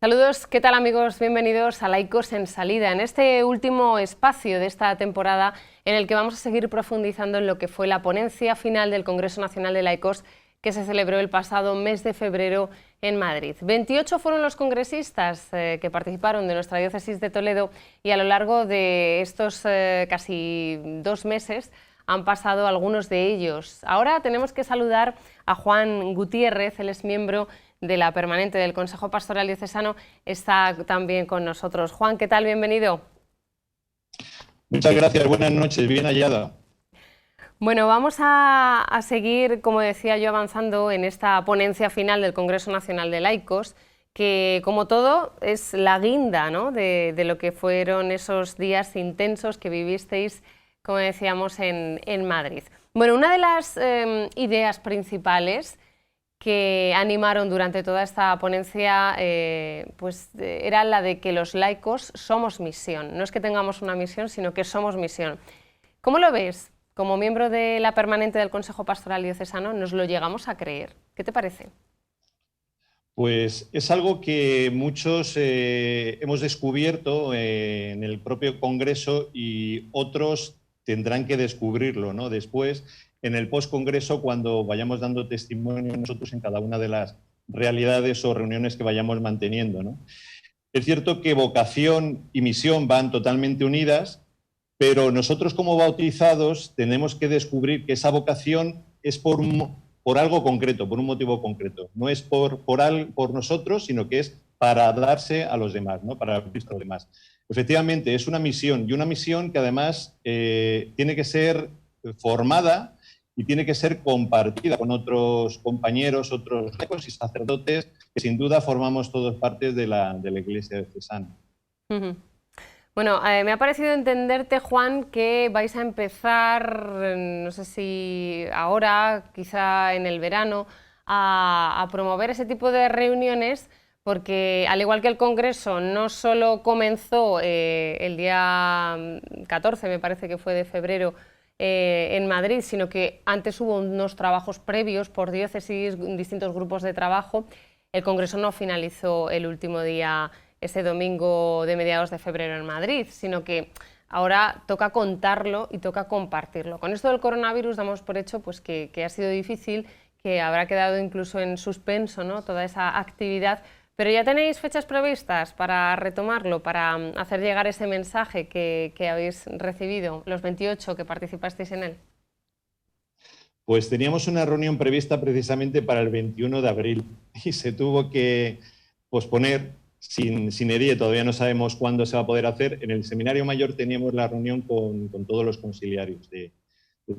Saludos, ¿qué tal amigos? Bienvenidos a Laicos en Salida, en este último espacio de esta temporada en el que vamos a seguir profundizando en lo que fue la ponencia final del Congreso Nacional de Laicos que se celebró el pasado mes de febrero en Madrid. 28 fueron los congresistas que participaron de nuestra diócesis de Toledo y a lo largo de estos casi 2 meses han pasado algunos de ellos. Ahora tenemos que saludar a Juan Gutiérrez, él es miembro de la permanente del Consejo Pastoral Diocesano, está también con nosotros. Juan, ¿qué tal? Bienvenido. Muchas gracias, buenas noches, bien hallada. Bueno, vamos a seguir, como decía yo, avanzando en esta ponencia final del Congreso Nacional de Laicos, que como todo es la guinda, ¿no?, de lo que fueron esos días intensos que vivisteis, como decíamos, en Madrid. Bueno, una de las ideas principales que animaron durante toda esta ponencia era la de que los laicos somos misión. No es que tengamos una misión, sino que somos misión. ¿Cómo lo ves? Como miembro de la permanente del Consejo Pastoral Diocesano, ¿nos lo llegamos a creer? ¿Qué te parece? Pues es algo que muchos hemos descubierto en el propio Congreso y otros tendrán que descubrirlo, ¿no?, después, en el post-Congreso, cuando vayamos dando testimonio nosotros en cada una de las realidades o reuniones que vayamos manteniendo, ¿no? Es cierto que vocación y misión van totalmente unidas, pero nosotros como bautizados tenemos que descubrir que esa vocación es por algo concreto, por un motivo concreto. No es por nosotros, sino que es para darse a los demás, ¿no?, para abrirse a los demás. Efectivamente, es una misión, y una misión que además tiene que ser formada y tiene que ser compartida con otros compañeros, otros laicos y sacerdotes, que sin duda formamos todos parte de la Iglesia diocesana. Bueno, me ha parecido entenderte, Juan, que vais a empezar, no sé si ahora, quizá en el verano, a promover ese tipo de reuniones, porque al igual que el Congreso no solo comenzó el día 14, me parece que fue de febrero, en Madrid, sino que antes hubo unos trabajos previos por diócesis, distintos grupos de trabajo. El Congreso no finalizó el último día, ese domingo de mediados de febrero en Madrid, sino que ahora toca contarlo y toca compartirlo. Con esto del coronavirus damos por hecho pues, que ha sido difícil, que habrá quedado incluso en suspenso, ¿no?, toda esa actividad, pero ya tenéis fechas previstas para retomarlo, para hacer llegar ese mensaje que habéis recibido, los 28 que participasteis en él. Pues teníamos una reunión prevista precisamente para el 21 de abril y se tuvo que posponer sin edie, todavía no sabemos cuándo se va a poder hacer. En el Seminario Mayor teníamos la reunión con todos los conciliarios de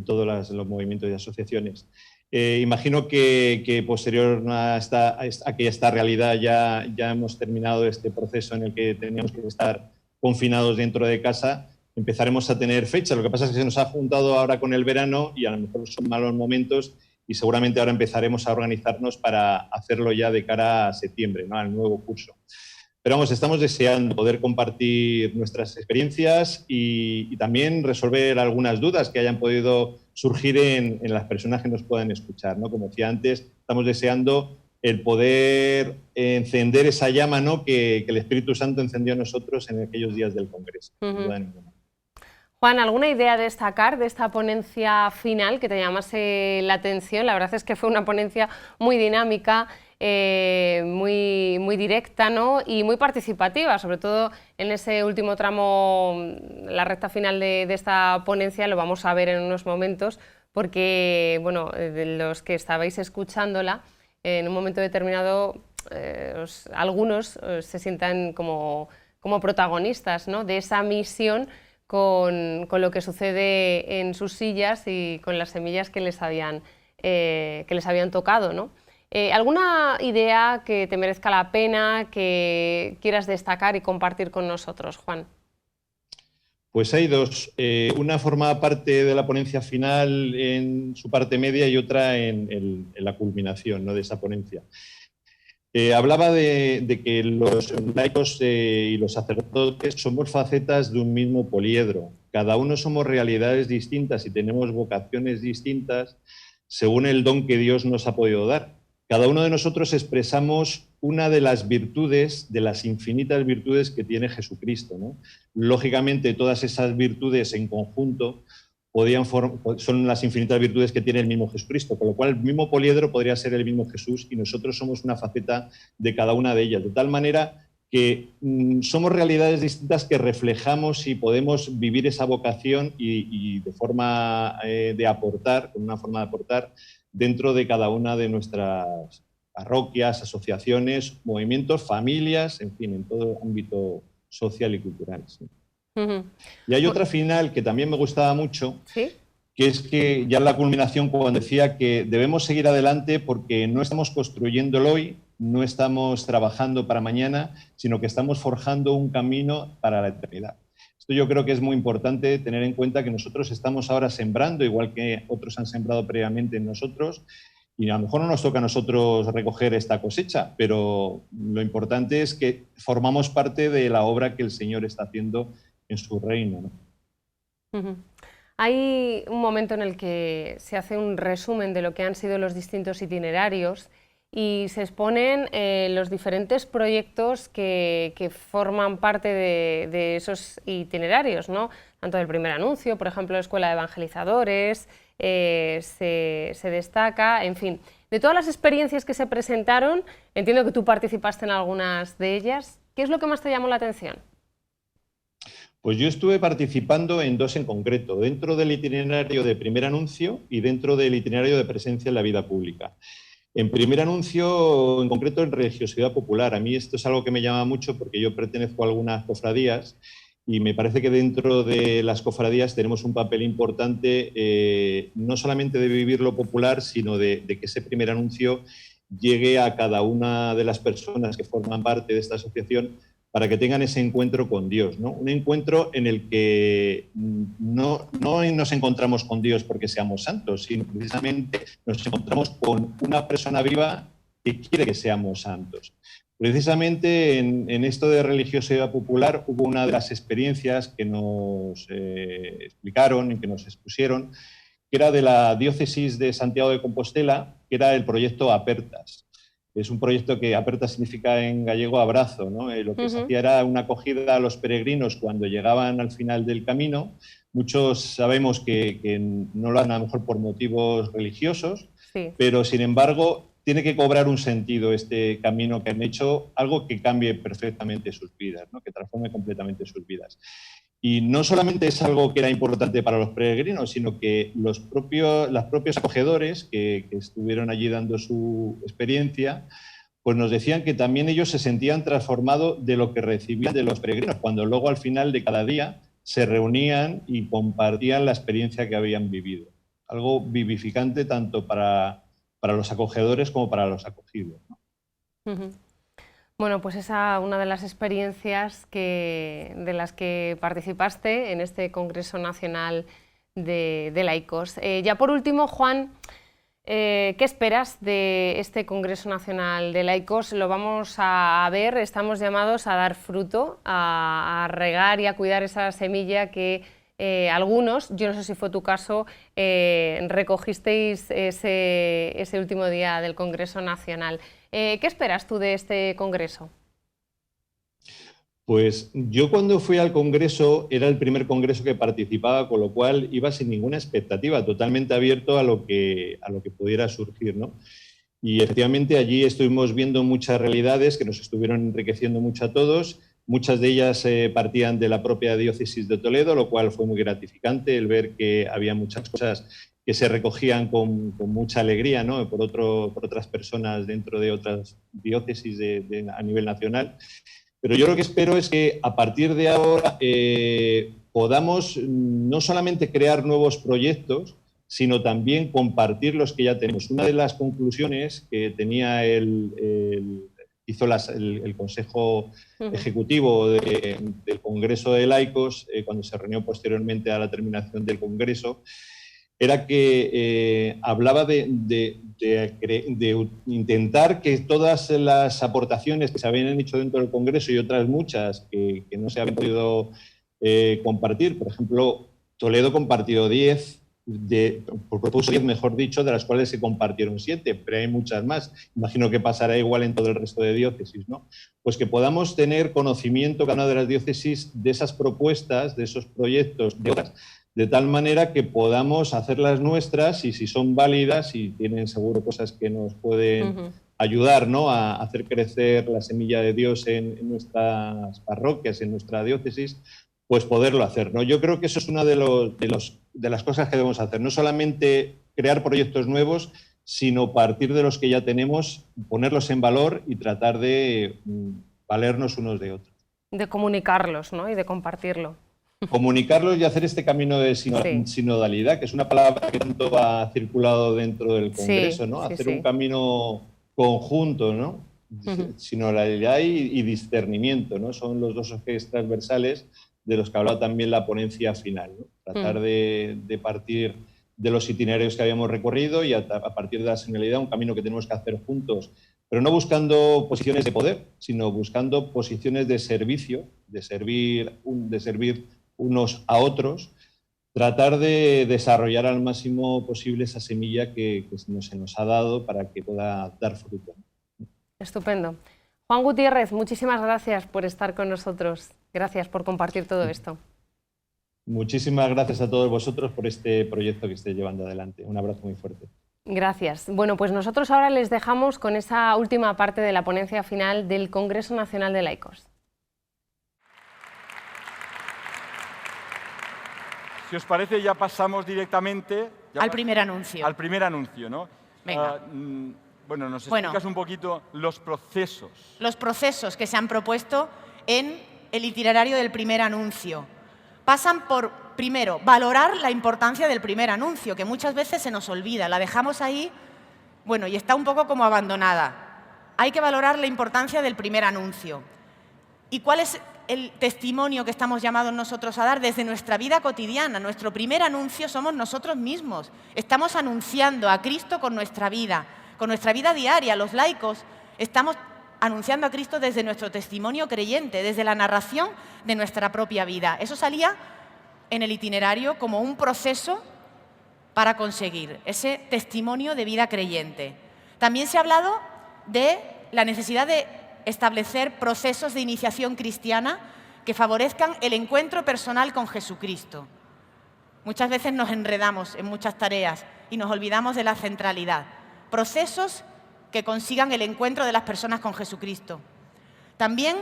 todos los movimientos y asociaciones. Imagino que posterior a esta realidad ya hemos terminado este proceso en el que teníamos que estar confinados dentro de casa. Empezaremos a tener fecha. Lo que pasa es que se nos ha juntado ahora con el verano y a lo mejor son malos momentos y seguramente ahora empezaremos a organizarnos para hacerlo ya de cara a septiembre, ¿no?, al nuevo curso. Pero vamos, estamos deseando poder compartir nuestras experiencias y también resolver algunas dudas que hayan podido surgir en las personas que nos puedan escuchar, ¿no? Como decía antes, estamos deseando el poder encender esa llama, ¿no?, que el Espíritu Santo encendió en nosotros en aquellos días del Congreso. Sin duda ninguna. Juan, ¿alguna idea a destacar de esta ponencia final que te llamase la atención? La verdad es que fue una ponencia muy dinámica, muy directa, ¿no?, y muy participativa, sobre todo en ese último tramo, la recta final de esta ponencia, lo vamos a ver en unos momentos, porque bueno, de los que estabais escuchándola, en un momento determinado algunos se sientan como protagonistas, ¿no?, de esa misión con lo que sucede en sus sillas y con las semillas que les habían tocado, ¿no? ¿Alguna idea que te merezca la pena, que quieras destacar y compartir con nosotros, Juan? Pues hay dos. Una forma parte de la ponencia final en su parte media y otra en la culminación, ¿no?, de esa ponencia. Hablaba de que los laicos y los sacerdotes somos facetas de un mismo poliedro. Cada uno somos realidades distintas y tenemos vocaciones distintas según el don que Dios nos ha podido dar. cada uno de nosotros expresamos una de las virtudes, de las infinitas virtudes que tiene Jesucristo, ¿no? Lógicamente, todas esas virtudes en conjunto son las infinitas virtudes que tiene el mismo Jesucristo, con lo cual el mismo poliedro podría ser el mismo Jesús y nosotros somos una faceta de cada una de ellas, de tal manera que somos realidades distintas que reflejamos y podemos vivir esa vocación y de forma de aportar, con una forma de aportar dentro de cada una de nuestras parroquias, asociaciones, movimientos, familias, en fin, en todo el ámbito social y cultural. Sí. Y hay otra final que también me gustaba mucho, ¿sí? Que es que ya en la culminación, cuando decía que debemos seguir adelante porque no estamos construyendo el hoy, no estamos trabajando para mañana, sino que estamos forjando un camino para la eternidad. Esto yo creo que es muy importante tener en cuenta que nosotros estamos ahora sembrando, igual que otros han sembrado previamente en nosotros, y a lo mejor no nos toca a nosotros recoger esta cosecha, pero lo importante es que formamos parte de la obra que el Señor está haciendo en su reino, ¿no? Hay un momento en el que se hace un resumen de lo que han sido los distintos itinerarios y se exponen los diferentes proyectos que forman parte de esos itinerarios, ¿no? Tanto del primer anuncio, por ejemplo, la Escuela de Evangelizadores, se destaca, en fin. De todas las experiencias que se presentaron, entiendo que tú participaste en algunas de ellas. ¿Qué es lo que más te llamó la atención? Pues yo estuve participando en dos en concreto, dentro del itinerario de primer anuncio y dentro del itinerario de presencia en la vida pública. En primer anuncio, en concreto en religiosidad popular. A mí esto es algo que me llama mucho porque yo pertenezco a algunas cofradías y me parece que dentro de las cofradías tenemos un papel importante, no solamente de vivir lo popular, sino de que ese primer anuncio llegue a cada una de las personas que forman parte de esta asociación para que tengan ese encuentro con Dios, ¿no? Un encuentro en el que no nos encontramos con Dios porque seamos santos, sino precisamente nos encontramos con una persona viva que quiere que seamos santos. Precisamente en esto de religiosidad popular hubo una de las experiencias que nos explicaron y que nos expusieron, que era de la diócesis de Santiago de Compostela, que era el proyecto Apertas. Es un proyecto que Aperta significa en gallego abrazo, ¿no? Lo que se hacía era una acogida a los peregrinos cuando llegaban al final del camino. Muchos sabemos que no lo hacen a lo mejor por motivos religiosos, sí, pero sin embargo tiene que cobrar un sentido este camino que han hecho, algo que cambie perfectamente sus vidas, ¿no? Que transforme completamente sus vidas. Y no solamente es algo que era importante para los peregrinos, sino que los propios acogedores que estuvieron allí dando su experiencia, pues nos decían que también ellos se sentían transformados de lo que recibían de los peregrinos, cuando luego al final de cada día se reunían y compartían la experiencia que habían vivido. Algo vivificante tanto para los acogedores como para los acogidos, ¿no? Bueno, pues esa una de las experiencias de las que participaste en este Congreso Nacional de Laicos. Ya por último, Juan, ¿qué esperas de este Congreso Nacional de Laicos? Lo vamos a ver, estamos llamados a dar fruto, a regar y a cuidar esa semilla que algunos, yo no sé si fue tu caso, recogisteis ese último día del Congreso Nacional. ¿Qué esperas tú de este congreso? Pues yo cuando fui al congreso era el primer congreso que participaba, con lo cual iba sin ninguna expectativa, totalmente abierto a lo que pudiera surgir, ¿no? Y efectivamente allí estuvimos viendo muchas realidades que nos estuvieron enriqueciendo mucho a todos. Muchas de ellas partían de la propia diócesis de Toledo, lo cual fue muy gratificante el ver que había muchas cosas que se recogían con mucha alegría, ¿no? por otras personas dentro de otras diócesis a nivel nacional. Pero yo lo que espero es que a partir de ahora podamos no solamente crear nuevos proyectos, sino también compartir los que ya tenemos. Una de las conclusiones que tenía hizo el Consejo Ejecutivo del Congreso de Laicos, cuando se reunió posteriormente a la terminación del Congreso, era que hablaba de intentar que todas las aportaciones que se habían hecho dentro del Congreso y otras muchas que no se habían podido compartir, por ejemplo, Toledo compartió 10, propuso 10, mejor dicho, de las cuales se compartieron 7, pero hay muchas más. Imagino que pasará igual en todo el resto de diócesis, ¿no? Pues que podamos tener conocimiento cada una de las diócesis de esas propuestas, de esos proyectos, de otras, de tal manera que podamos hacerlas nuestras y si son válidas y tienen seguro cosas que nos pueden ayudar, ¿no?, a hacer crecer la semilla de Dios en nuestras parroquias, en nuestra diócesis, pues poderlo hacer, ¿no? Yo creo que eso es una de las cosas que debemos hacer, no solamente crear proyectos nuevos, sino partir de los que ya tenemos, ponerlos en valor y tratar de valernos unos de otros. De comunicarlos, ¿no?, y de compartirlo. Comunicarlos y hacer este camino de sinodalidad, que es una palabra que tanto ha circulado dentro del Congreso, ¿no? Hacer un camino conjunto, ¿no? Sinodalidad y discernimiento, ¿no? Son los dos ejes transversales de los que hablaba también la ponencia final, ¿no? Tratar de partir de los itinerarios que habíamos recorrido y a partir de la sinodalidad un camino que tenemos que hacer juntos, pero no buscando posiciones de poder, sino buscando posiciones de servicio, de servir unos a otros, tratar de desarrollar al máximo posible esa semilla que se nos ha dado para que pueda dar fruto. Estupendo. Juan Gutiérrez, muchísimas gracias por estar con nosotros. Gracias por compartir todo esto. Muchísimas gracias a todos vosotros por este proyecto que estáis llevando adelante. Un abrazo muy fuerte. Gracias. Bueno, pues nosotros ahora les dejamos con esa última parte de la ponencia final del Congreso Nacional de Laicos. Si os parece, ya pasamos directamente al primer anuncio. Al primer anuncio, ¿no? Venga. Bueno, nos explicas un poquito los procesos. Los procesos que se han propuesto en el itinerario del primer anuncio. Pasan por, primero, valorar la importancia del primer anuncio, que muchas veces se nos olvida, la dejamos ahí, bueno, y está un poco como abandonada. Hay que valorar la importancia del primer anuncio. ¿Y cuál es el testimonio que estamos llamados nosotros a dar desde nuestra vida cotidiana? Nuestro primer anuncio somos nosotros mismos. Estamos anunciando a Cristo con nuestra vida diaria. Los laicos estamos anunciando a Cristo desde nuestro testimonio creyente, desde la narración de nuestra propia vida. Eso salía en el itinerario como un proceso para conseguir ese testimonio de vida creyente. También se ha hablado de la necesidad de establecer procesos de iniciación cristiana que favorezcan el encuentro personal con Jesucristo. Muchas veces nos enredamos en muchas tareas y nos olvidamos de la centralidad. Procesos que consigan el encuentro de las personas con Jesucristo. También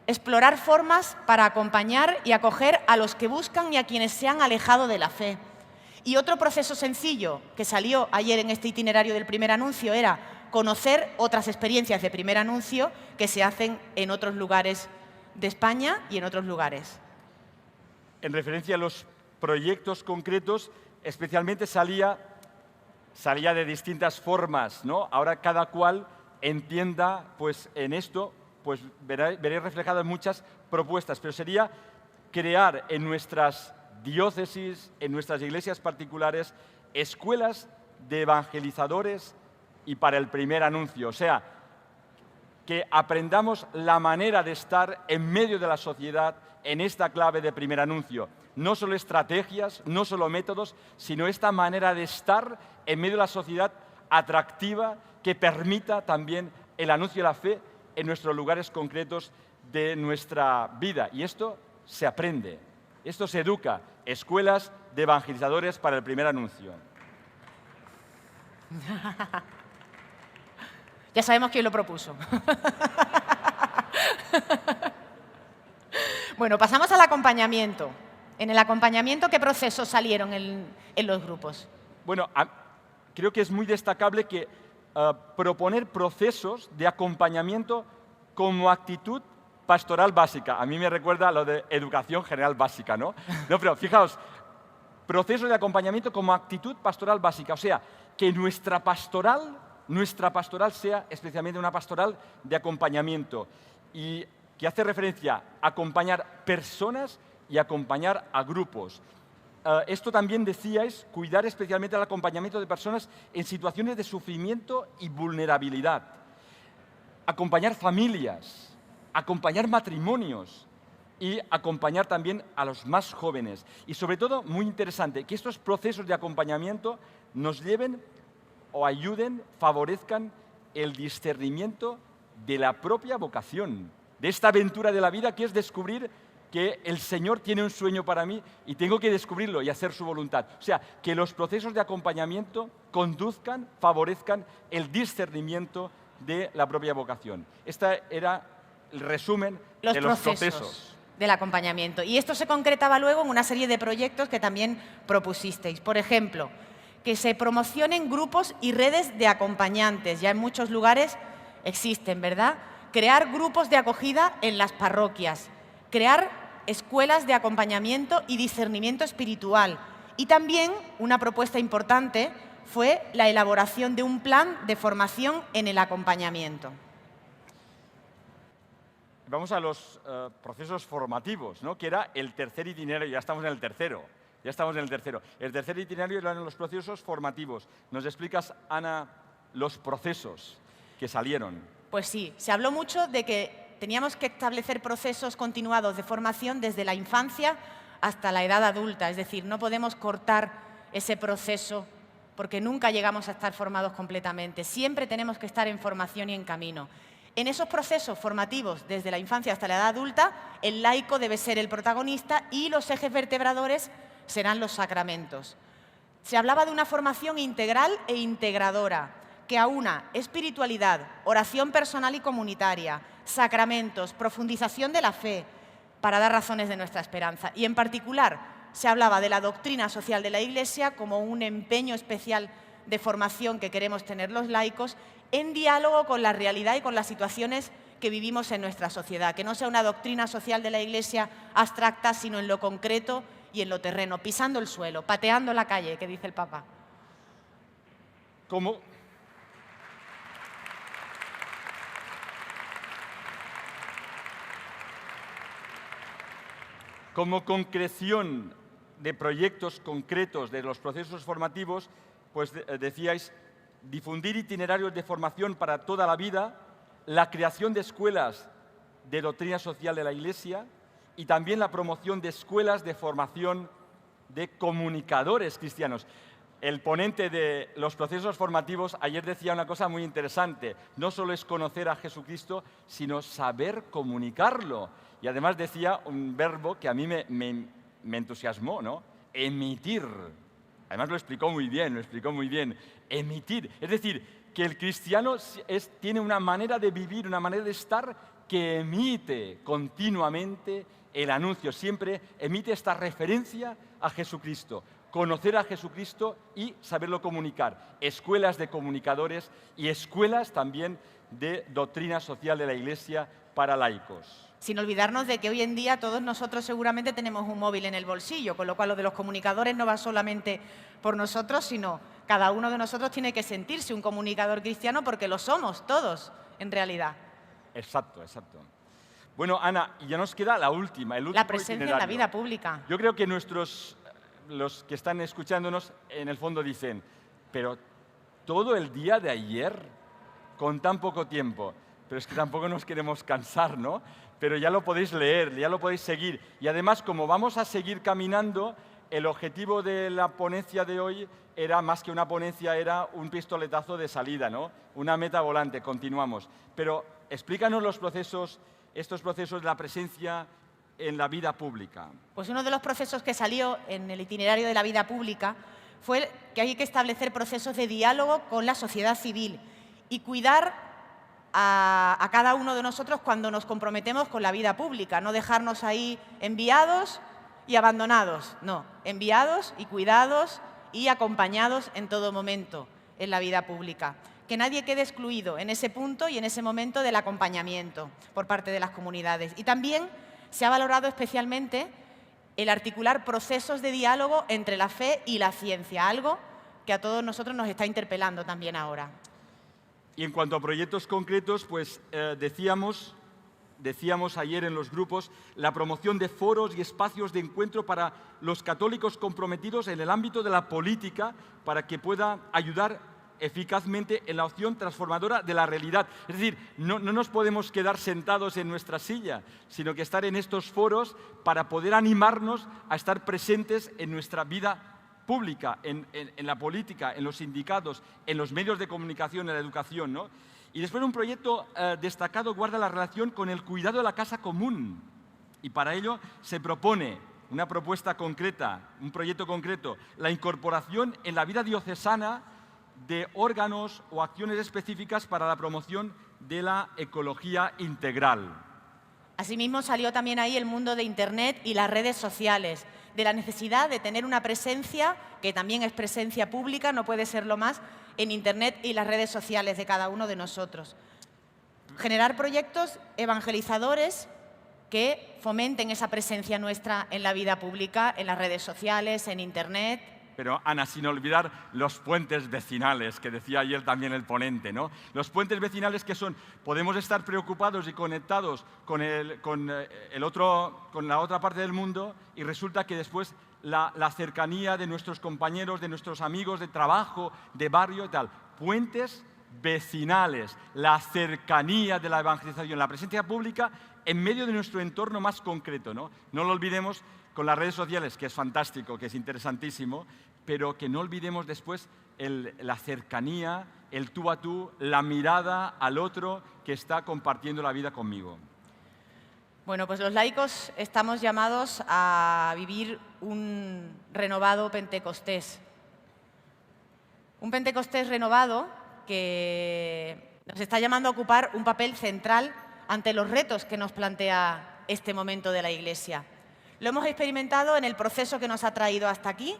explorar formas para acompañar y acoger a los que buscan y a quienes se han alejado de la fe. Y otro proceso sencillo que salió ayer en este itinerario del primer anuncio era conocer otras experiencias de primer anuncio que se hacen en otros lugares de España y en otros lugares. En referencia a los proyectos concretos, especialmente salía de distintas formas, ¿no? Ahora cada cual entienda, pues en esto, pues veréis reflejadas muchas propuestas, pero sería crear en nuestras diócesis, en nuestras iglesias particulares, escuelas de evangelizadores y para el primer anuncio. O sea, que aprendamos la manera de estar en medio de la sociedad en esta clave de primer anuncio. No solo estrategias, no solo métodos, sino esta manera de estar en medio de la sociedad atractiva que permita también el anuncio de la fe en nuestros lugares concretos de nuestra vida. Y esto se aprende, esto se educa. Escuelas de evangelizadores para el primer anuncio. Ya sabemos quién lo propuso. Bueno, pasamos al acompañamiento. En el acompañamiento, ¿qué procesos salieron en los grupos? Bueno, creo que es muy destacable que proponer procesos de acompañamiento como actitud pastoral básica. A mí me recuerda a lo de educación general básica, ¿no? No, pero fijaos, procesos de acompañamiento como actitud pastoral básica. O sea, que nuestra pastoral sea especialmente una pastoral de acompañamiento y que hace referencia a acompañar personas y acompañar a grupos. Esto también decíais, cuidar especialmente el acompañamiento de personas en situaciones de sufrimiento y vulnerabilidad. Acompañar familias, acompañar matrimonios, y acompañar también a los más jóvenes. Y sobre todo, muy interesante, que estos procesos de acompañamiento nos lleven o ayuden, favorezcan el discernimiento de la propia vocación, de esta aventura de la vida que es descubrir que el Señor tiene un sueño para mí y tengo que descubrirlo y hacer su voluntad. O sea, que los procesos de acompañamiento conduzcan, favorezcan el discernimiento de la propia vocación. Este era el resumen de los procesos del acompañamiento. Y esto se concretaba luego en una serie de proyectos que también propusisteis. Por ejemplo, que se promocionen grupos y redes de acompañantes. Ya en muchos lugares existen, ¿verdad? Crear grupos de acogida en las parroquias. Crear escuelas de acompañamiento y discernimiento espiritual. Y también una propuesta importante fue la elaboración de un plan de formación en el acompañamiento. Vamos a los procesos formativos, ¿no? Que era el tercer itinerario, ya estamos en el tercero. Ya estamos en el tercero. El tercer itinerario eran los procesos formativos. ¿Nos explicas, Ana, los procesos que salieron? Pues sí, se habló mucho de que teníamos que establecer procesos continuados de formación desde la infancia hasta la edad adulta. Es decir, no podemos cortar ese proceso porque nunca llegamos a estar formados completamente. Siempre tenemos que estar en formación y en camino. En esos procesos formativos, desde la infancia hasta la edad adulta, el laico debe ser el protagonista y los ejes vertebradores serán los sacramentos. Se hablaba de una formación integral e integradora, que aúna espiritualidad, oración personal y comunitaria, sacramentos, profundización de la fe, para dar razones de nuestra esperanza. Y en particular se hablaba de la doctrina social de la Iglesia como un empeño especial de formación que queremos tener los laicos en diálogo con la realidad y con las situaciones que vivimos en nuestra sociedad, que no sea una doctrina social de la Iglesia abstracta, sino en lo concreto y en lo terreno, pisando el suelo, pateando la calle, que dice el Papa. Como concreción de proyectos concretos de los procesos formativos, pues decíais, difundir itinerarios de formación para toda la vida, la creación de escuelas de doctrina social de la Iglesia y también la promoción de escuelas de formación de comunicadores cristianos. El ponente de los procesos formativos ayer decía una cosa muy interesante, no solo es conocer a Jesucristo, sino saber comunicarlo. Y además decía un verbo que a mí me entusiasmó, ¿no? Emitir. Además lo explicó muy bien, emitir. Es decir, que el cristiano tiene una manera de vivir, una manera de estar que emite continuamente el anuncio, siempre emite esta referencia a Jesucristo. Conocer a Jesucristo y saberlo comunicar. Escuelas de comunicadores y escuelas también de doctrina social de la Iglesia para laicos. Sin olvidarnos de que hoy en día todos nosotros seguramente tenemos un móvil en el bolsillo, con lo cual lo de los comunicadores no va solamente por nosotros, sino cada uno de nosotros tiene que sentirse un comunicador cristiano porque lo somos todos, en realidad. Exacto, exacto. Bueno, Ana, ya nos queda la última, el último la presencia en la vida pública. Yo creo que los que están escuchándonos, en el fondo dicen, pero todo el día de ayer, con tan poco tiempo, pero es que tampoco nos queremos cansar, ¿no? Pero ya lo podéis leer, ya lo podéis seguir. Y además, como vamos a seguir caminando, el objetivo de la ponencia de hoy era, más que una ponencia, era un pistoletazo de salida, ¿no? Una meta volante, continuamos. Pero explícanos estos procesos de la presencia en la vida pública. Pues uno de los procesos que salió en el itinerario de la vida pública fue que hay que establecer procesos de diálogo con la sociedad civil y cuidar a cada uno de nosotros cuando nos comprometemos con la vida pública, no dejarnos ahí enviados y abandonados, no, enviados y cuidados y acompañados en todo momento en la vida pública. Que nadie quede excluido en ese punto y en ese momento del acompañamiento por parte de las comunidades. Y también se ha valorado especialmente el articular procesos de diálogo entre la fe y la ciencia, algo que a todos nosotros nos está interpelando también ahora. Y en cuanto a proyectos concretos, pues decíamos ayer en los grupos la promoción de foros y espacios de encuentro para los católicos comprometidos en el ámbito de la política para que pueda ayudar eficazmente en la opción transformadora de la realidad. Es decir, no nos podemos quedar sentados en nuestra silla, sino que estar en estos foros para poder animarnos a estar presentes en nuestra vida pública, en la política, en los sindicatos, en los medios de comunicación, en la educación, ¿no? Y después un proyecto destacado guarda la relación con el cuidado de la casa común. Y para ello se propone una propuesta concreta, un proyecto concreto, la incorporación en la vida diocesana de órganos o acciones específicas para la promoción de la ecología integral. Asimismo, salió también ahí el mundo de Internet y las redes sociales, de la necesidad de tener una presencia, que también es presencia pública, no puede serlo más, en Internet y las redes sociales de cada uno de nosotros. Generar proyectos evangelizadores que fomenten esa presencia nuestra en la vida pública, en las redes sociales, en Internet. Pero, Ana, sin olvidar los puentes vecinales, que decía ayer también el ponente, ¿no? Los puentes vecinales que son, podemos estar preocupados y conectados con la otra parte del mundo y resulta que después la cercanía de nuestros compañeros, de nuestros amigos de trabajo, de barrio y tal. Puentes vecinales, la cercanía de la evangelización, la presencia pública en medio de nuestro entorno más concreto, ¿no? No lo olvidemos con las redes sociales, que es fantástico, que es interesantísimo, pero que no olvidemos después la cercanía, el tú a tú, la mirada al otro que está compartiendo la vida conmigo. Bueno, pues los laicos estamos llamados a vivir un renovado Pentecostés. Un Pentecostés renovado que nos está llamando a ocupar un papel central ante los retos que nos plantea este momento de la Iglesia. Lo hemos experimentado en el proceso que nos ha traído hasta aquí.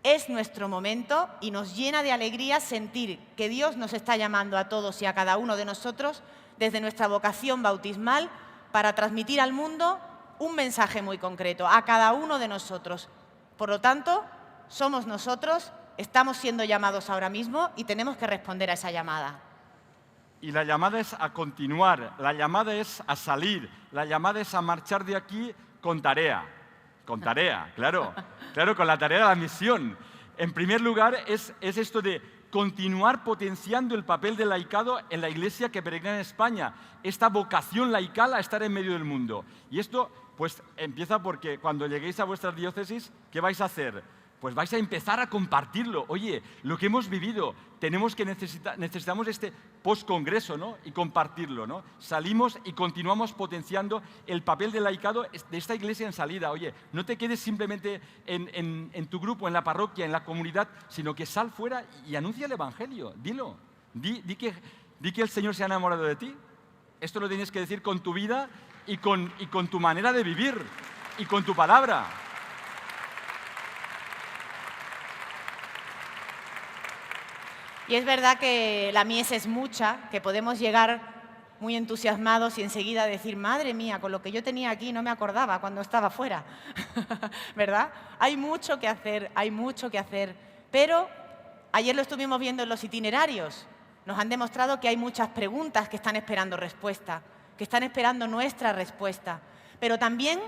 Es nuestro momento y nos llena de alegría sentir que Dios nos está llamando a todos y a cada uno de nosotros desde nuestra vocación bautismal para transmitir al mundo un mensaje muy concreto, a cada uno de nosotros. Por lo tanto, somos nosotros, estamos siendo llamados ahora mismo y tenemos que responder a esa llamada. Y la llamada es a continuar, la llamada es a salir, la llamada es a marchar de aquí con tarea, claro, con la tarea de la misión. En primer lugar, es esto de continuar potenciando el papel del laicado en la Iglesia que peregrina en España, esta vocación laical a estar en medio del mundo. Y esto, pues, empieza porque cuando lleguéis a vuestras diócesis, ¿qué vais a hacer? Pues vais a empezar a compartirlo. Oye, lo que hemos vivido, necesitamos este post-congreso, ¿no? Y compartirlo, ¿no? Salimos y continuamos potenciando el papel del laicado de esta Iglesia en salida. Oye, no te quedes simplemente en tu grupo, en la parroquia, en la comunidad, sino que sal fuera y anuncia el Evangelio. Dilo. Di que el Señor se ha enamorado de ti. Esto lo tienes que decir con tu vida y con tu manera de vivir y con tu palabra. Y es verdad que la mies es mucha, que podemos llegar muy entusiasmados y enseguida decir, madre mía, con lo que yo tenía aquí no me acordaba cuando estaba fuera, ¿verdad? Hay mucho que hacer, pero ayer lo estuvimos viendo en los itinerarios, nos han demostrado que hay muchas preguntas que están esperando respuesta, que están esperando nuestra respuesta, pero también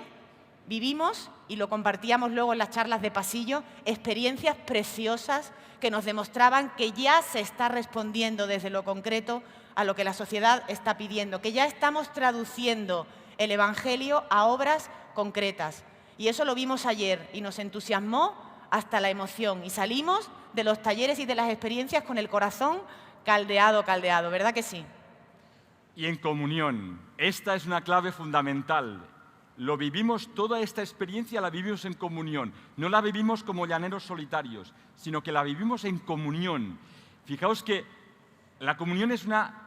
vivimos, y lo compartíamos luego en las charlas de pasillo, experiencias preciosas que nos demostraban que ya se está respondiendo desde lo concreto a lo que la sociedad está pidiendo, que ya estamos traduciendo el Evangelio a obras concretas. Y eso lo vimos ayer y nos entusiasmó hasta la emoción. Y salimos de los talleres y de las experiencias con el corazón caldeado, ¿verdad que sí? Y en comunión. Esta es una clave fundamental. Lo vivimos, toda esta experiencia la vivimos en comunión. No la vivimos como llaneros solitarios, sino que la vivimos en comunión. Fijaos que la comunión es una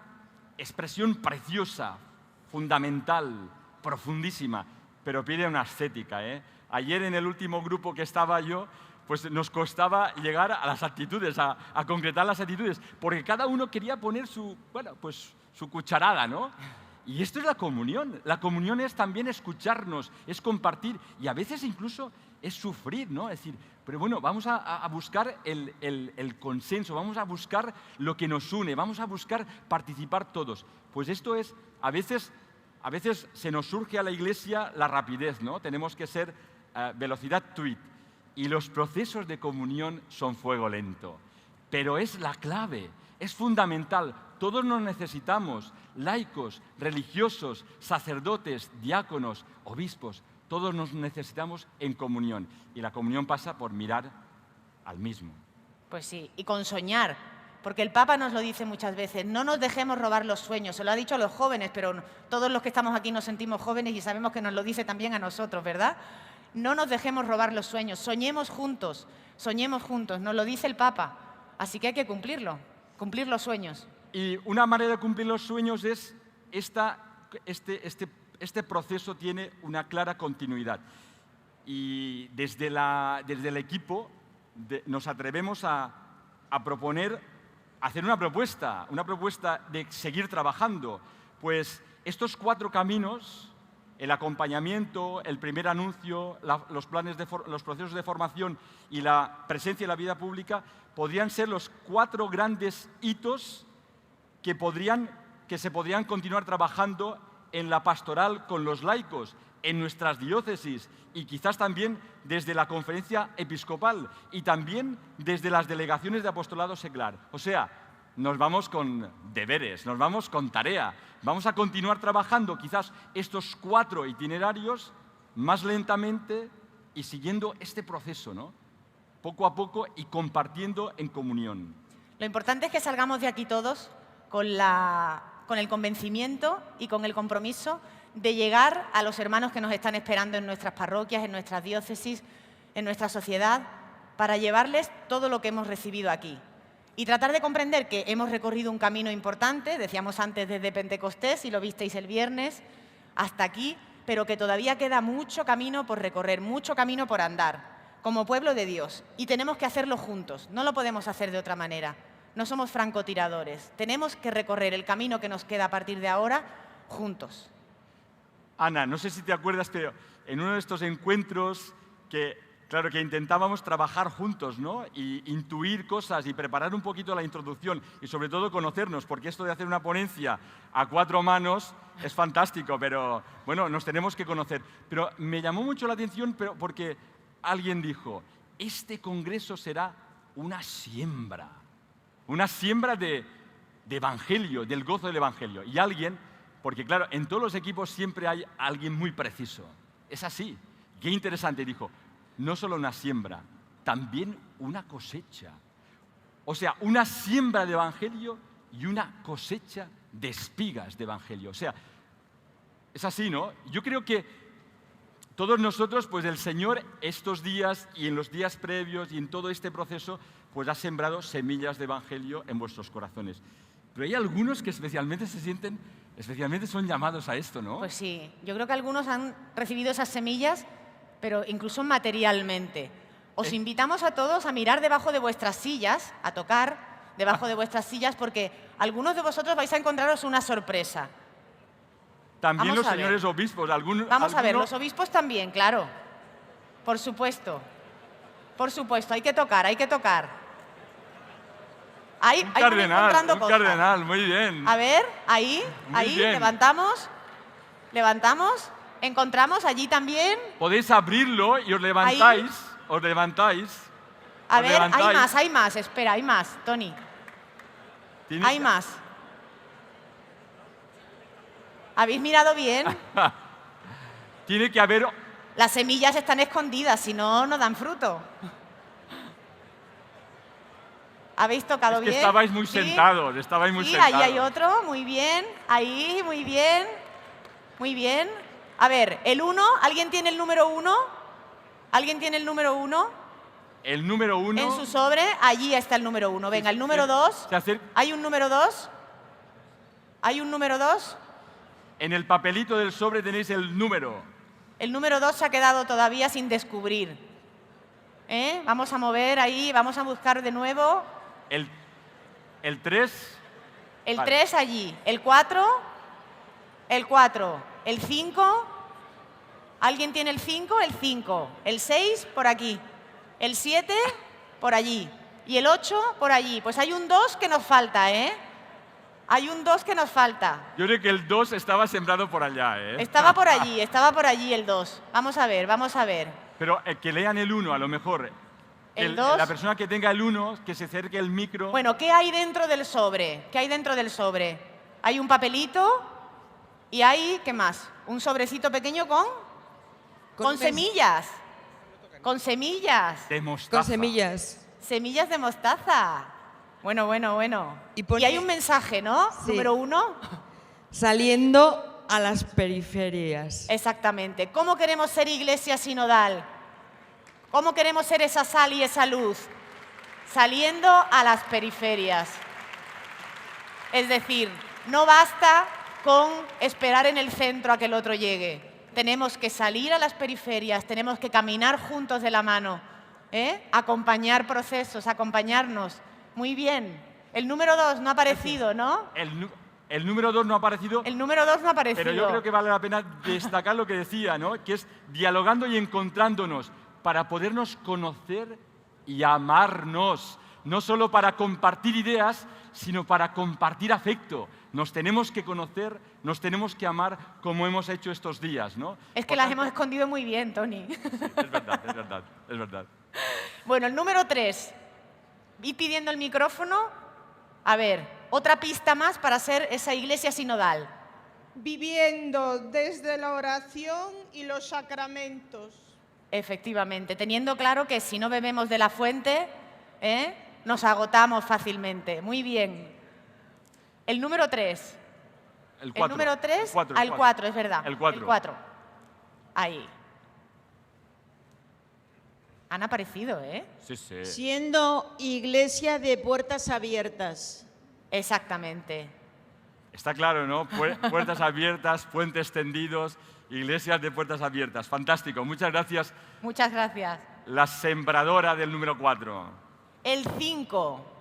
expresión preciosa, fundamental, profundísima, pero pide una ascética, ¿eh? Ayer en el último grupo que estaba yo, pues nos costaba llegar a las actitudes, a concretar las actitudes, porque cada uno quería poner su cucharada, ¿no? Y esto es la comunión. La comunión es también escucharnos, es compartir y a veces incluso es sufrir, ¿no? Es decir, pero bueno, vamos a buscar el consenso, vamos a buscar lo que nos une, vamos a buscar participar todos. Pues esto es, a veces se nos surge a la Iglesia la rapidez, ¿no? Tenemos que ser velocidad tweet y los procesos de comunión son fuego lento. pero es la clave, es fundamental. Todos nos necesitamos, laicos, religiosos, sacerdotes, diáconos, obispos, todos nos necesitamos en comunión. Y la comunión pasa por mirar al mismo. Pues sí, y con soñar, porque el Papa nos lo dice muchas veces, no nos dejemos robar los sueños, se lo ha dicho a los jóvenes, pero todos los que estamos aquí nos sentimos jóvenes y sabemos que nos lo dice también a nosotros, ¿verdad? No nos dejemos robar los sueños, soñemos juntos, nos lo dice el Papa, así que hay que cumplirlo, cumplir los sueños. Y una manera de cumplir los sueños es este proceso tiene una clara continuidad. Y desde el equipo nos atrevemos a proponer, hacer una propuesta de seguir trabajando. Pues estos 4 caminos, el acompañamiento, el primer anuncio, los procesos de formación y la presencia en la vida pública, podrían ser los 4 grandes hitos que se podrían continuar trabajando en la pastoral con los laicos, en nuestras diócesis y quizás también desde la conferencia episcopal y también desde las delegaciones de apostolado seglar. O sea, nos vamos con deberes, nos vamos con tarea. Vamos a continuar trabajando quizás estos 4 itinerarios más lentamente y siguiendo este proceso, ¿no? Poco a poco y compartiendo en comunión. Lo importante es que salgamos de aquí todos con el convencimiento y con el compromiso de llegar a los hermanos que nos están esperando en nuestras parroquias, en nuestras diócesis, en nuestra sociedad, para llevarles todo lo que hemos recibido aquí. Y tratar de comprender que hemos recorrido un camino importante, decíamos antes desde Pentecostés, y lo visteis el viernes, hasta aquí, pero que todavía queda mucho camino por recorrer, mucho camino por andar, como pueblo de Dios. Y tenemos que hacerlo juntos, no lo podemos hacer de otra manera. No somos francotiradores, tenemos que recorrer el camino que nos queda a partir de ahora juntos. Ana, no sé si te acuerdas, pero en uno de estos encuentros que intentábamos trabajar juntos, ¿no? Y intuir cosas y preparar un poquito la introducción y sobre todo conocernos, porque esto de hacer una ponencia a 4 manos es fantástico, pero bueno, nos tenemos que conocer. Pero me llamó mucho la atención porque alguien dijo, este congreso será una siembra de evangelio, del gozo del evangelio. Y alguien, porque claro, en todos los equipos siempre hay alguien muy preciso. Es así. Qué interesante, dijo. No solo una siembra, también una cosecha. O sea, una siembra de evangelio y una cosecha de espigas de evangelio. O sea, es así, ¿no? Yo creo que todos nosotros, pues el Señor estos días y en los días previos y en todo este proceso, pues ha sembrado semillas de evangelio en vuestros corazones. Pero hay algunos que especialmente son llamados a esto, ¿no? Pues sí, yo creo que algunos han recibido esas semillas, pero incluso materialmente. Os invitamos a todos a mirar debajo de vuestras sillas, a tocar debajo de vuestras sillas, porque algunos de vosotros vais a encontraros una sorpresa. También los señores obispos. Vamos a ver, los obispos también, claro. Por supuesto. Por supuesto, hay que tocar. Ahí un cardenal, muy bien. A ver, ahí, bien. levantamos. Encontramos allí también. Podéis abrirlo y os levantáis. A ver, hay más, espera, hay más, Tony. Hay más. ¿Habéis mirado bien? Tiene que haber... Las semillas están escondidas, si no, no dan fruto. ¿Habéis tocado bien? Estabais muy sentados, Sí, ahí hay otro, muy bien. Ahí, muy bien. Muy bien. A ver, el 1, ¿alguien tiene el número 1? ¿Alguien tiene el número 1? El número 1. En su sobre, allí está el número 1. Venga, el número 2. ¿Hay un número 2? ¿Hay un número 2? En el papelito del sobre tenéis el número. El número 2 se ha quedado todavía sin descubrir. Vamos a mover ahí, vamos a buscar de nuevo. El 3. El 3 allí. El 4. El 4. El 5. ¿Alguien tiene el 5? El 5. El 6 por aquí. El 7 por allí. Y el 8 por allí. Pues hay un 2 que nos falta, ¿eh? Hay un 2 que nos falta. Yo creo que el 2 estaba sembrado por allá, ¿eh? Estaba por allí el 2. Vamos a ver. Pero que lean el 1, a lo mejor. El 2. La persona que tenga el 1, que se acerque el micro. Bueno, ¿qué hay dentro del sobre? ¿Qué hay dentro del sobre? Hay un papelito y hay, ¿qué más? Un sobrecito pequeño con semillas. Con semillas. De mostaza. Con semillas. Semillas de mostaza. Bueno, bueno, bueno. Y Y hay un mensaje, ¿no? Sí. Número 1. Saliendo a las periferias. Exactamente. ¿Cómo queremos ser iglesia sinodal? ¿Cómo queremos ser esa sal y esa luz? Saliendo a las periferias. Es decir, no basta con esperar en el centro a que el otro llegue. Tenemos que salir a las periferias, tenemos que caminar juntos de la mano, acompañar procesos, acompañarnos. Muy bien. El número 2 no ha aparecido, ¿no? El número 2 no ha aparecido. El número 2 no ha aparecido. Pero yo creo que vale la pena destacar lo que decía, ¿no? Que es dialogando y encontrándonos para podernos conocer y amarnos. No solo para compartir ideas, sino para compartir afecto. Nos tenemos que conocer, nos tenemos que amar como hemos hecho estos días, ¿no? Es que las hemos escondido muy bien, Tony. Es verdad, es verdad, es verdad. Bueno, el número 3. Vi pidiendo el micrófono. A ver, otra pista más para ser esa iglesia sinodal. Viviendo desde la oración y los sacramentos. Efectivamente, teniendo claro que si no bebemos de la fuente, nos agotamos fácilmente. Muy bien. El número 3. El 4. El número 3 al 4, es verdad. El 4. El 4. Ahí. Han aparecido, ¿eh? Sí, sí. Siendo iglesia de puertas abiertas. Exactamente. Está claro, ¿no? Puertas abiertas, puentes tendidos, iglesias de puertas abiertas. Fantástico. Muchas gracias. Muchas gracias. La sembradora del número 4. El 5.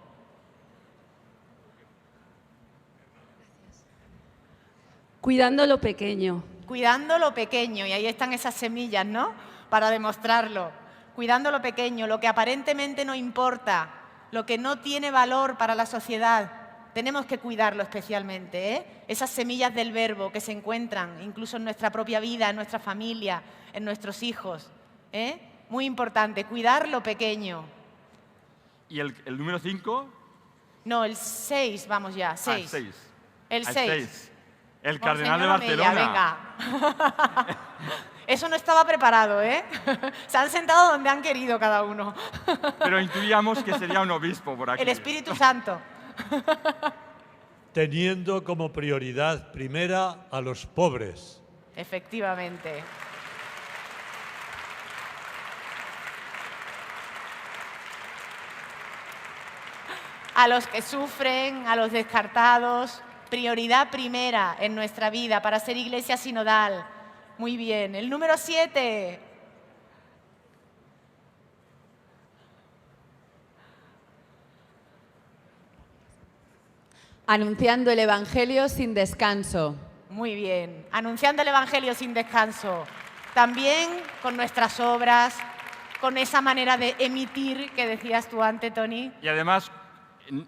Cuidando lo pequeño. Cuidando lo pequeño, y ahí están esas semillas, ¿no? Para demostrarlo. Cuidando lo pequeño, lo que aparentemente no importa, lo que no tiene valor para la sociedad. Tenemos que cuidarlo especialmente, ¿eh? Esas semillas del verbo que se encuentran incluso en nuestra propia vida, en nuestra familia, en nuestros hijos. Muy importante, cuidar lo pequeño. ¿Y el número 5? No, el 6, vamos ya, 6. 6. El 6. El cardenal de Monseñor Barcelona. Omella, venga. Eso no estaba preparado, ¿eh? Se han sentado donde han querido cada uno. Pero intuíamos que sería un obispo por aquí. El Espíritu Santo. Teniendo como prioridad primera a los pobres. Efectivamente. A los que sufren, a los descartados, prioridad primera en nuestra vida para ser iglesia sinodal. Muy bien. El número 7. Anunciando el Evangelio sin descanso. Muy bien. Anunciando el Evangelio sin descanso. También con nuestras obras, con esa manera de emitir que decías tú antes, Tony. Y además,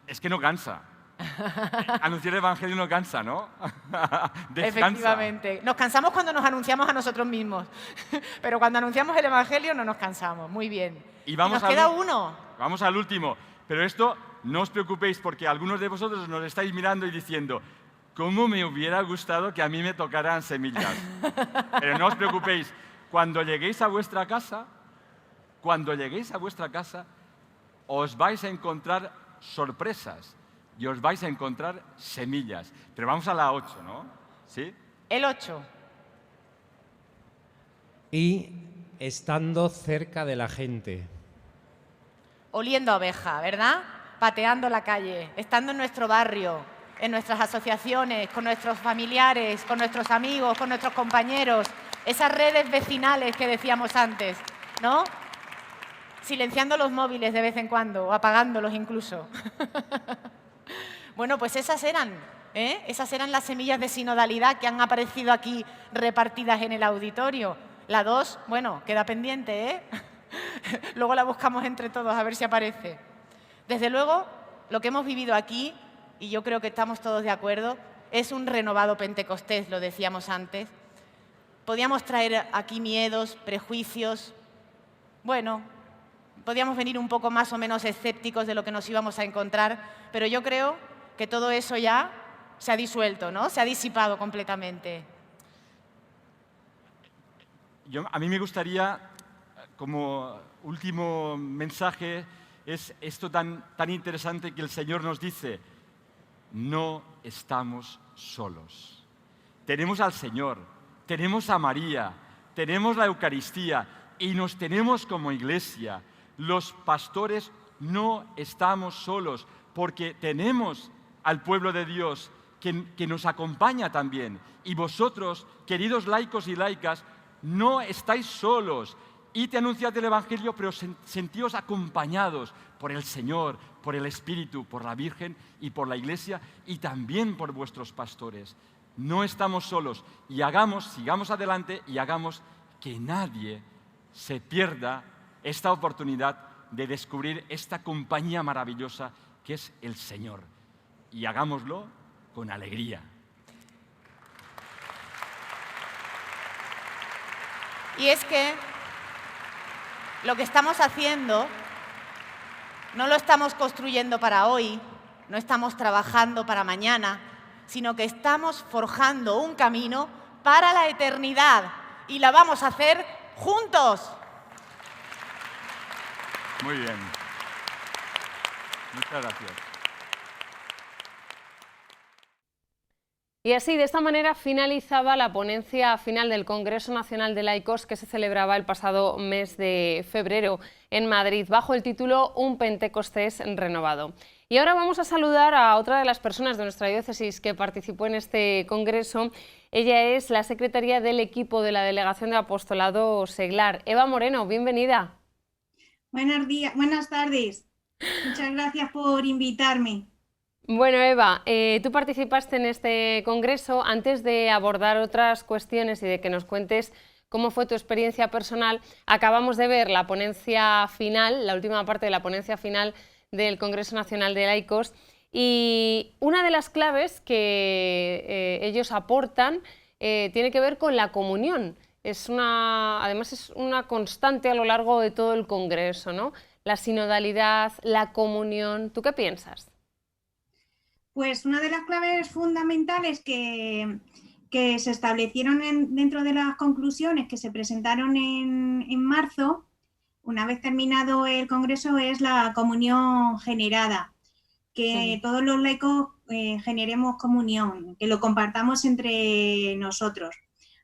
es que no cansa. Anunciar el Evangelio no cansa, ¿no? Descansa. Efectivamente. Nos cansamos cuando nos anunciamos a nosotros mismos, pero cuando anunciamos el Evangelio no nos cansamos. Muy bien. Y vamos nos queda uno. Vamos al último. Pero esto, no os preocupéis, porque algunos de vosotros nos estáis mirando y diciendo, ¿cómo me hubiera gustado que a mí me tocaran semillas? Pero no os preocupéis. Cuando lleguéis a vuestra casa, os vais a encontrar sorpresas. Y os vais a encontrar semillas. Pero vamos a la 8, ¿no? ¿Sí? El 8. Y estando cerca de la gente. Oliendo a oveja, ¿verdad? Pateando la calle, estando en nuestro barrio, en nuestras asociaciones, con nuestros familiares, con nuestros amigos, con nuestros compañeros. Esas redes vecinales que decíamos antes, ¿no? Silenciando los móviles de vez en cuando, o apagándolos incluso. Bueno, pues esas eran las semillas de sinodalidad que han aparecido aquí repartidas en el auditorio. La 2, bueno, queda pendiente, ¿eh? Luego la buscamos entre todos a ver si aparece. Desde luego, lo que hemos vivido aquí, y yo creo que estamos todos de acuerdo, es un renovado Pentecostés, lo decíamos antes. Podíamos traer aquí miedos, prejuicios, bueno, podíamos venir un poco más o menos escépticos de lo que nos íbamos a encontrar, pero yo creo que todo eso ya se ha disuelto, ¿no? Se ha disipado completamente. A mí me gustaría, como último mensaje, es esto tan interesante que el Señor nos dice: no estamos solos. Tenemos al Señor, tenemos a María, tenemos la Eucaristía y nos tenemos como iglesia. Los pastores no estamos solos porque tenemos al pueblo de Dios que nos acompaña también. Y vosotros, queridos laicos y laicas, no estáis solos. Id y anunciad el Evangelio, pero sentíos acompañados por el Señor, por el Espíritu, por la Virgen y por la Iglesia y también por vuestros pastores. No estamos solos y sigamos adelante y hagamos que nadie se pierda esta oportunidad de descubrir esta compañía maravillosa que es el Señor. Y hagámoslo con alegría. Y es que lo que estamos haciendo no lo estamos construyendo para hoy, no estamos trabajando para mañana, sino que estamos forjando un camino para la eternidad y la vamos a hacer juntos. Muy bien. Muchas gracias. Y así, de esta manera, finalizaba la ponencia final del Congreso Nacional de Laicos que se celebraba el pasado mes de febrero en Madrid, bajo el título Un Pentecostés renovado. Y ahora vamos a saludar a otra de las personas de nuestra diócesis que participó en este congreso. Ella es la secretaria del equipo de la Delegación de Apostolado Seglar. Eva Moreno, bienvenida. Buenas tardes. Muchas gracias por invitarme. Bueno, Eva, tú participaste en este congreso. Antes de abordar otras cuestiones y de que nos cuentes cómo fue tu experiencia personal, acabamos de ver la ponencia final, la última parte de la ponencia final del Congreso Nacional de Laicos, y una de las claves que ellos aportan tiene que ver con la comunión. Además es una constante a lo largo de todo el Congreso, ¿no? La sinodalidad, la comunión. ¿Tú qué piensas? Pues una de las claves fundamentales que se establecieron dentro de las conclusiones que se presentaron en marzo, una vez terminado el Congreso, es la comunión generada, que todos los laicos generemos comunión, que lo compartamos entre nosotros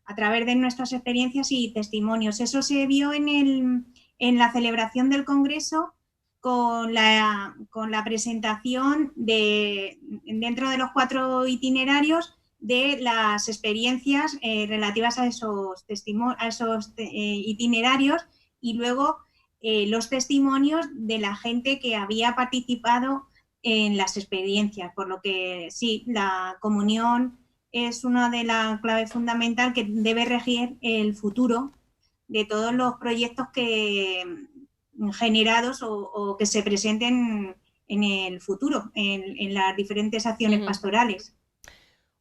a través de nuestras experiencias y testimonios. Eso se vio en la celebración del Congreso con la presentación dentro de los 4 itinerarios de las experiencias relativas a esos itinerarios y luego los testimonios de la gente que había participado en las experiencias, por lo que sí, la comunión es una de las claves fundamentales que debe regir el futuro de todos los proyectos generados o que se presenten en el futuro, en las diferentes acciones pastorales.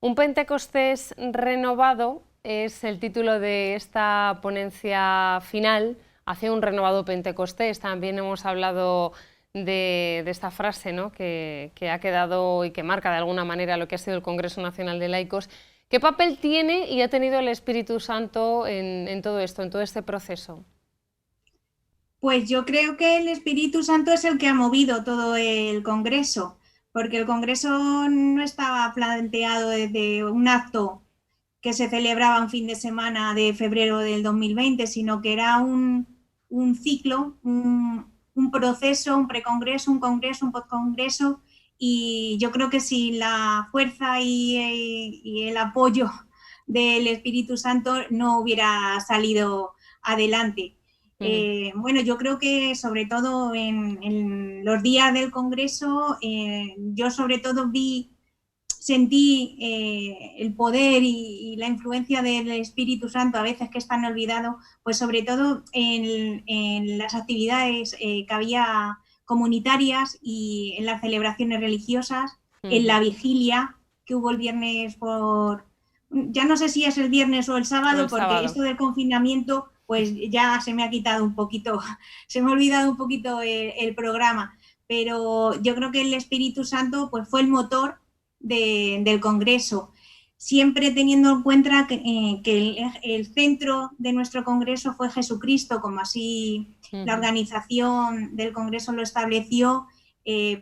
Un Pentecostés renovado es el título de esta ponencia final, hacia un renovado Pentecostés. También hemos hablado de esta frase, ¿no?, que ha quedado y que marca de alguna manera lo que ha sido el Congreso Nacional de Laicos. ¿Qué papel tiene y ha tenido el Espíritu Santo en todo esto, en todo este proceso? Pues yo creo que el Espíritu Santo es el que ha movido todo el Congreso, porque el Congreso no estaba planteado desde un acto que se celebraba un fin de semana de febrero del 2020, sino que era un ciclo, un proceso, un precongreso, un congreso, un postcongreso, y yo creo que sin la fuerza y el apoyo del Espíritu Santo no hubiera salido adelante. Bueno, yo creo que sobre todo en los días del Congreso, yo sobre todo sentí el poder y la influencia del Espíritu Santo, a veces que es tan olvidado, pues sobre todo en las actividades que había comunitarias y en las celebraciones religiosas, en la vigilia que hubo el viernes ya no sé si es el viernes o el sábado, porque esto del confinamiento pues ya se me ha quitado un poquito, se me ha olvidado un poquito el programa, pero yo creo que el Espíritu Santo pues fue el motor del Congreso, siempre teniendo en cuenta que el centro de nuestro Congreso fue Jesucristo, como así la organización del Congreso lo estableció,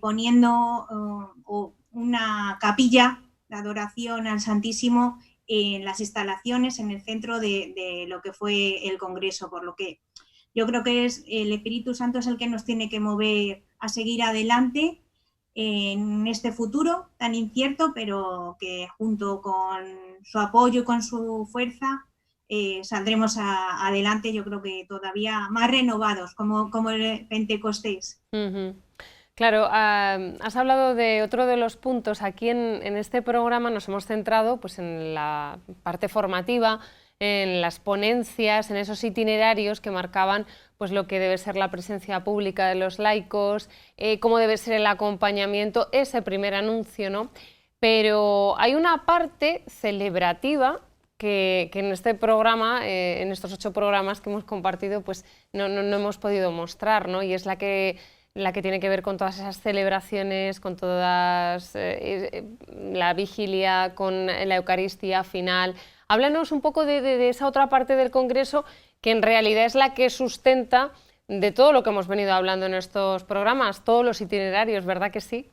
poniendo una capilla de adoración al Santísimo en las instalaciones, en el centro de lo que fue el Congreso, por lo que yo creo que el Espíritu Santo es el que nos tiene que mover a seguir adelante en este futuro tan incierto, pero que junto con su apoyo y con su fuerza saldremos adelante, yo creo que todavía más renovados, como el Pentecostés. Claro, has hablado de otro de los puntos. Aquí en este programa nos hemos centrado pues, en la parte formativa, en las ponencias, en esos itinerarios que marcaban pues, lo que debe ser la presencia pública de los laicos, cómo debe ser el acompañamiento, ese primer anuncio, ¿no? Pero hay una parte celebrativa que en este programa, en estos 8 programas que hemos compartido, pues no hemos podido mostrar, ¿no? Y es la que tiene que ver con todas esas celebraciones, con todas la vigilia, con la Eucaristía final. Háblanos un poco de esa otra parte del Congreso que en realidad es la que sustenta de todo lo que hemos venido hablando en estos programas, todos los itinerarios, ¿verdad que sí?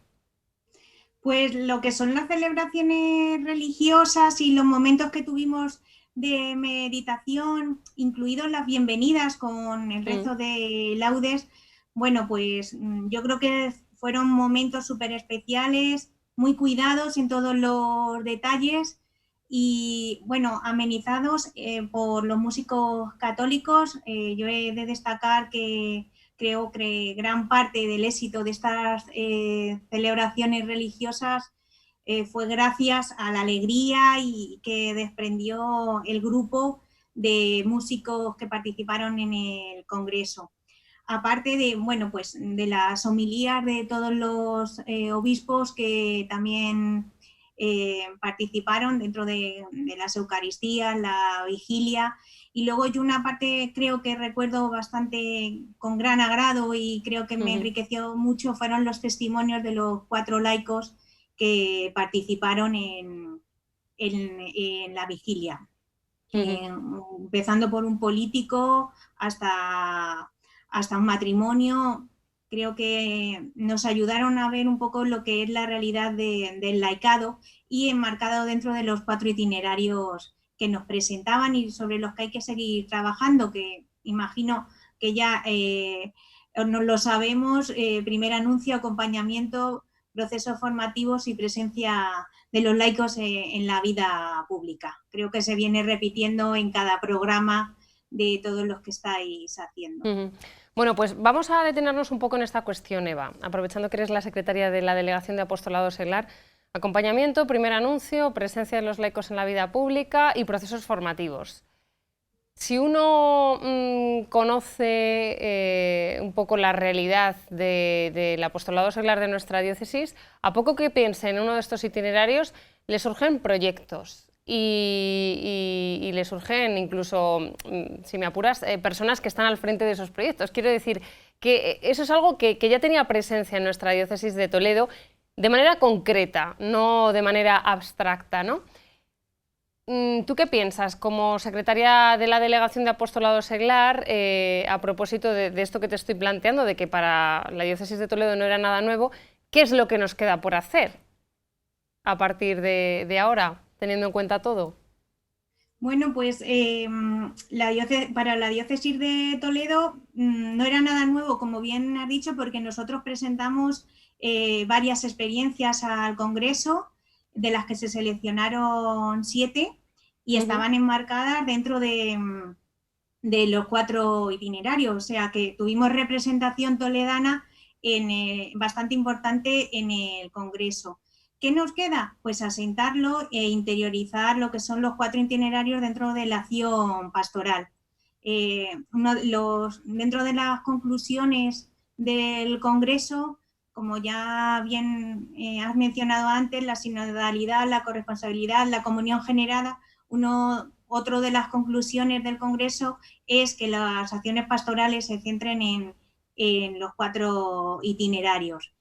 Pues lo que son las celebraciones religiosas y los momentos que tuvimos de meditación, incluidos las bienvenidas con el rezo de laudes, bueno, pues yo creo que fueron momentos súper especiales, muy cuidados en todos los detalles y, bueno, amenizados por los músicos católicos. Yo he de destacar que creo que gran parte del éxito de estas celebraciones religiosas fue gracias a la alegría y que desprendió el grupo de músicos que participaron en el Congreso. Aparte de, bueno, pues de las homilías de todos los obispos que también participaron dentro de las Eucaristías, la vigilia, y luego yo una parte creo que recuerdo bastante con gran agrado y creo que me enriqueció mucho fueron los testimonios de los 4 laicos que participaron en la vigilia, empezando por un político hasta un matrimonio. Creo que nos ayudaron a ver un poco lo que es la realidad del laicado y enmarcado dentro de los 4 itinerarios que nos presentaban y sobre los que hay que seguir trabajando, que imagino que ya no lo sabemos, primer anuncio, acompañamiento, procesos formativos y presencia de los laicos en la vida pública. Creo que se viene repitiendo en cada programa de todos los que estáis haciendo. Bueno, pues vamos a detenernos un poco en esta cuestión, Eva, aprovechando que eres la secretaria de la Delegación de Apostolado Seglar. Acompañamiento, primer anuncio, presencia de los laicos en la vida pública y procesos formativos. Si uno conoce un poco la realidad del apostolado seglar de nuestra diócesis, a poco que piense en uno de estos itinerarios, le surgen proyectos. Y le surgen incluso, si me apuras, personas que están al frente de esos proyectos. Quiero decir que eso es algo que ya tenía presencia en nuestra diócesis de Toledo de manera concreta, no de manera abstracta, ¿no? ¿Tú qué piensas como secretaria de la Delegación de Apostolado Seglar a propósito de esto que te estoy planteando, de que para la diócesis de Toledo no era nada nuevo? ¿Qué es lo que nos queda por hacer a partir de ahora, teniendo en cuenta todo? Bueno, pues para la diócesis de Toledo no era nada nuevo, como bien has dicho, porque nosotros presentamos varias experiencias al Congreso, de las que se seleccionaron 7 y estaban enmarcadas dentro de los 4 itinerarios, o sea que tuvimos representación toledana bastante importante en el Congreso. ¿Qué nos queda? Pues asentarlo e interiorizar lo que son los 4 itinerarios dentro de la acción pastoral. Dentro de las conclusiones del Congreso, como ya bien has mencionado antes, la sinodalidad, la corresponsabilidad, la comunión generada, uno otro de las conclusiones del Congreso es que las acciones pastorales se centren en los 4 itinerarios.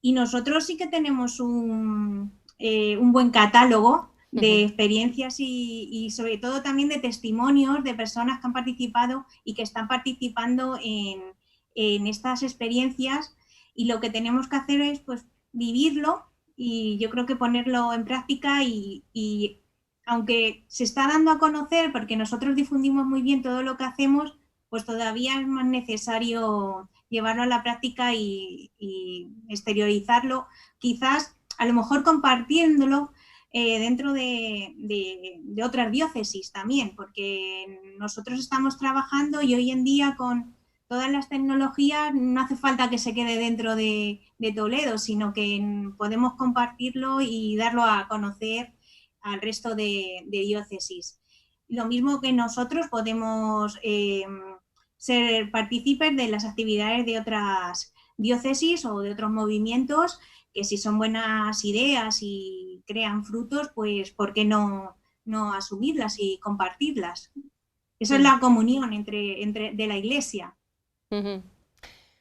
Y nosotros sí que tenemos un buen catálogo de experiencias y sobre todo también de testimonios de personas que han participado y que están participando en estas experiencias, y lo que tenemos que hacer es pues vivirlo y yo creo que ponerlo en práctica y aunque se está dando a conocer porque nosotros difundimos muy bien todo lo que hacemos, pues todavía es más necesario llevarlo a la práctica y exteriorizarlo, quizás a lo mejor compartiéndolo dentro de otras diócesis también, porque nosotros estamos trabajando y hoy en día con todas las tecnologías no hace falta que se quede dentro de Toledo, sino que podemos compartirlo y darlo a conocer al resto de diócesis. Lo mismo que nosotros podemos ser partícipes de las actividades de otras diócesis o de otros movimientos, que si son buenas ideas y crean frutos, pues ¿por qué no asumirlas y compartirlas? Esa es la comunión de la Iglesia.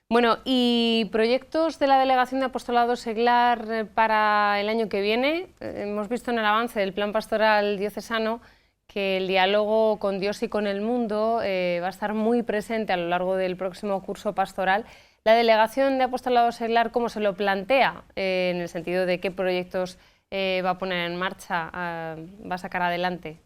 Bueno, ¿y proyectos de la Delegación de Apostolado Seglar para el año que viene? Hemos visto en el avance del Plan Pastoral Diocesano que el diálogo con Dios y con el mundo va a estar muy presente a lo largo del próximo curso pastoral. ¿La Delegación de Apostolado Seglar cómo se lo plantea? En el sentido de qué proyectos va a poner en marcha, va a sacar adelante.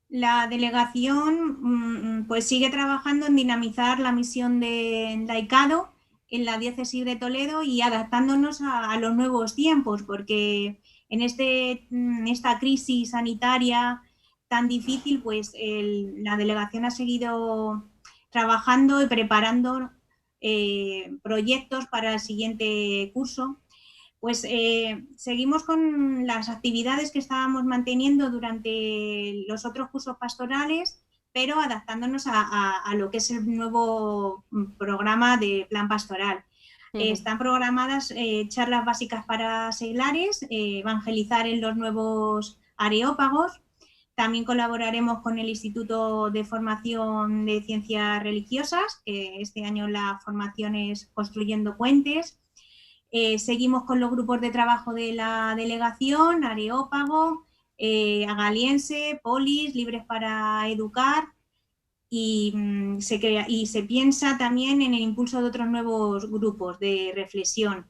La delegación pues sigue trabajando en dinamizar la misión de laicado en la diócesis de Toledo y adaptándonos a los nuevos tiempos, porque en esta crisis sanitaria tan difícil, pues la delegación ha seguido trabajando y preparando proyectos para el siguiente curso. Pues seguimos con las actividades que estábamos manteniendo durante los otros cursos pastorales, pero adaptándonos a lo que es el nuevo programa de plan pastoral. Están programadas charlas básicas para seglares, evangelizar en los nuevos areópagos. También colaboraremos con el Instituto de Formación de Ciencias Religiosas, que este año la formación es Construyendo Puentes. Seguimos con los grupos de trabajo de la delegación, Areópago, Agaliense, Polis, Libres para Educar, y se piensa también en el impulso de otros nuevos grupos de reflexión,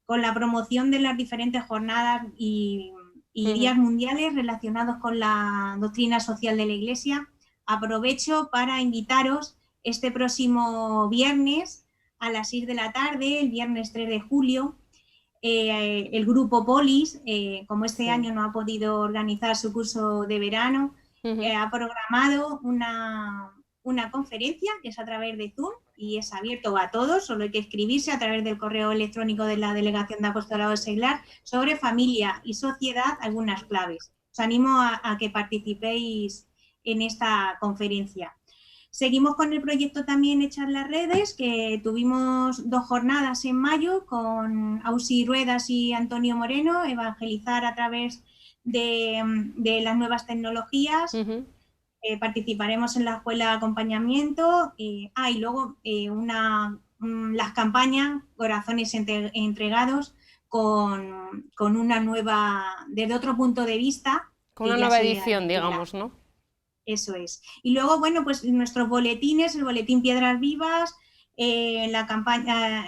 con la promoción de las diferentes jornadas y días mundiales relacionados con la doctrina social de la Iglesia. Aprovecho para invitaros este próximo viernes a las 6 de la tarde, el viernes 3 de julio, el grupo Polis, como este año no ha podido organizar su curso de verano, ha programado una conferencia que es a través de Zoom y es abierto a todos, solo hay que inscribirse a través del correo electrónico de la Delegación de Apostolado Seglar, sobre familia y sociedad, algunas claves. Os animo a que participéis en esta conferencia. Seguimos con el proyecto también Echar las Redes, que tuvimos 2 jornadas en mayo con Ausi Ruedas y Antonio Moreno, evangelizar a través de las nuevas tecnologías. Participaremos en la escuela de acompañamiento y luego las campañas Corazones Entregados con una nueva, desde otro punto de vista. Con una nueva edición, digamos, ¿no? Eso es. Y luego, bueno, pues nuestros boletines, el boletín Piedras Vivas, la campaña,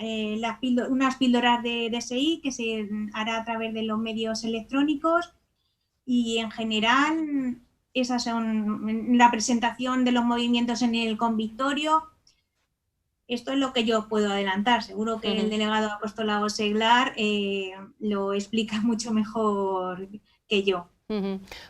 unas píldoras de DSI que se hará a través de los medios electrónicos, y en general esas son la presentación de los movimientos en el convictorio. Esto es lo que yo puedo adelantar. Seguro que el delegado apostolado Seglar lo explica mucho mejor que yo.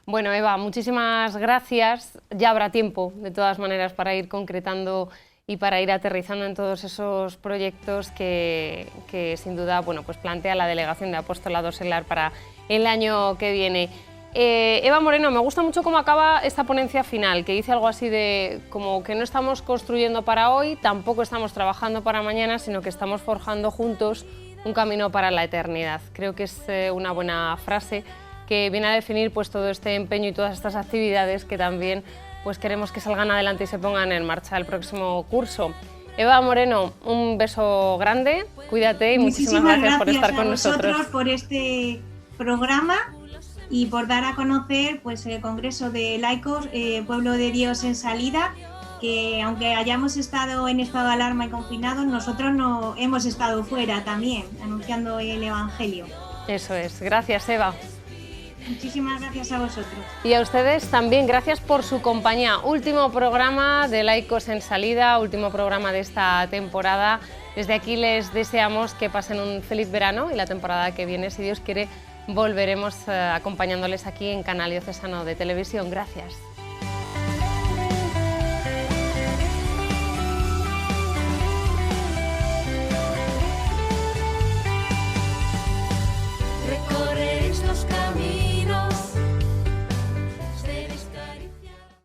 Bueno, Eva, muchísimas gracias. Ya habrá tiempo, de todas maneras, para ir concretando y para ir aterrizando en todos esos proyectos que sin duda, bueno, pues plantea la Delegación de Apostolado Seglar para el año que viene. Eva Moreno, me gusta mucho cómo acaba esta ponencia final, que dice algo así de como que no estamos construyendo para hoy, tampoco estamos trabajando para mañana, sino que estamos forjando juntos un camino para la eternidad. Creo que es una buena frase que viene a definir pues todo este empeño y todas estas actividades que también pues queremos que salgan adelante y se pongan en marcha el próximo curso. Eva Moreno, un beso grande, cuídate y muchísimas gracias por estar con nosotros. Muchísimas gracias a vosotros por este programa y por dar a conocer pues, el Congreso de Laicos, Pueblo de Dios en Salida, que aunque hayamos estado en estado de alarma y confinados, nosotros no hemos estado fuera también, anunciando el Evangelio. Eso es, gracias Eva. Muchísimas gracias a vosotros. Y a ustedes también, gracias por su compañía. Último programa de Laicos en Salida, último programa de esta temporada. Desde aquí les deseamos que pasen un feliz verano y la temporada que viene, si Dios quiere, volveremos acompañándoles aquí en Canal Diocesano de Televisión. Gracias.